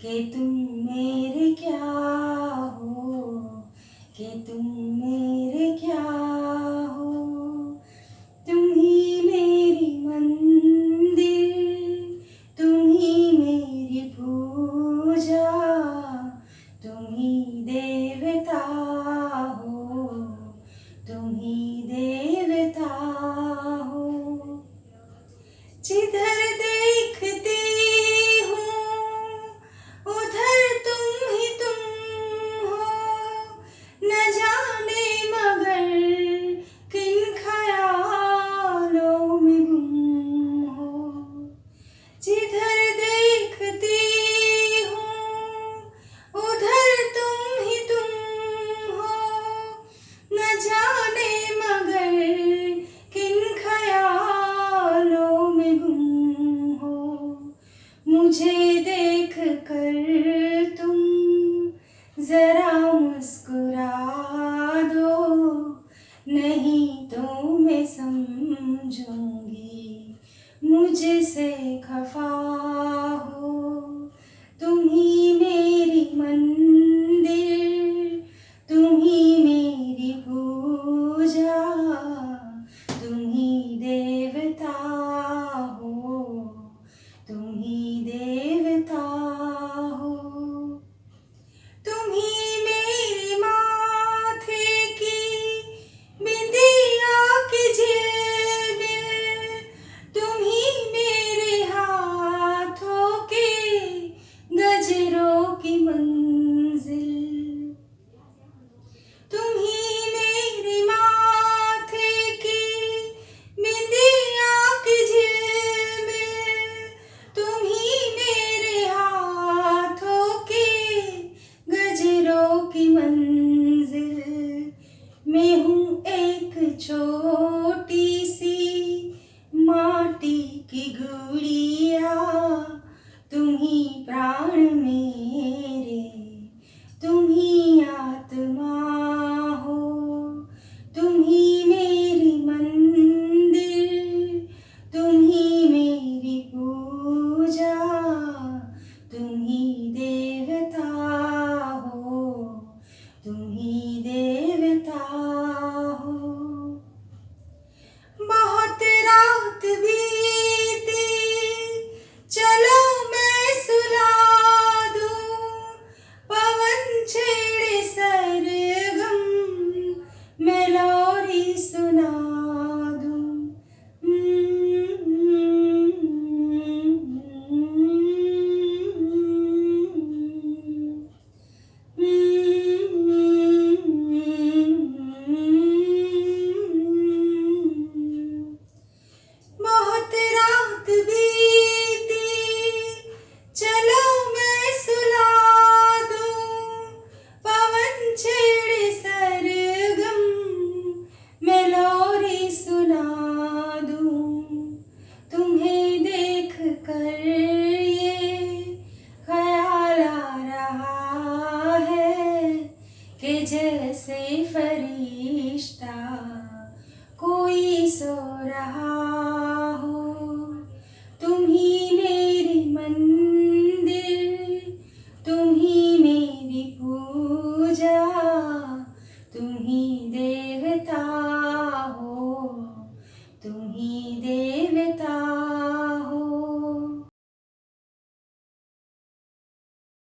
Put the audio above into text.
कि तुम मेरे क्या हो, कि तुम मेरे क्या हो। तुम ही मेरी मंदिर, तुम ही मेरी पूजा, तुम ही देवता हो, तुम ही देवता हो। जिधर देखती हूँ उधर तुम ही तुम हो, न जाने मगर किन ख्यालों में गुम हो। जिधर देखती हूँ उधर तुम ही तुम हो, न जाने मगर किन ख्यालों में गुम हो। मुझे देख कर तुम जरा मुस्कुरा दो, नहीं तो मैं समझूंगी मुझसे खफा हो। तुम ही मेरी मंदिर, तुम ही मेरी पूजा, तुम ही देवता हो, तुम ही देवता हो। तुम ही मेरे माथे की बिंदिया की झिलमिल, तुम ही मेरे हाथों के गजरों की मंजिल। तुम ही मेरे माथे की बिंदिया की झिलमिल, तुम ही मेरे हाथों के गजरों की मंजिल। मैं हूँ एक छोटी सी माटी की गुड़िया, तुम ही प्राण मेरे, तुम ही आत्मा हो। तुम ही मेरी मंदिर, तुम ही मेरी पूजा, तुम ही देवता हो, तुम ही देवता हो। बहुत रात बीती, चलो मैं सुला दूं, पवन छेड़े सरगम, मैं लोरी सुना दूं। बहुत रात बीती, चलो मैं सुला दूं, पवन छेड़े सरगम, मैं लोरी सुना दूं। तुम्हें देख कर ये ख्याल आ रहा है कि जैसे फरिश्ता कोई सो रहा हो। तुम ही मेरी मंदिर, तुम ही मेरी पूजा, तुम ही देवता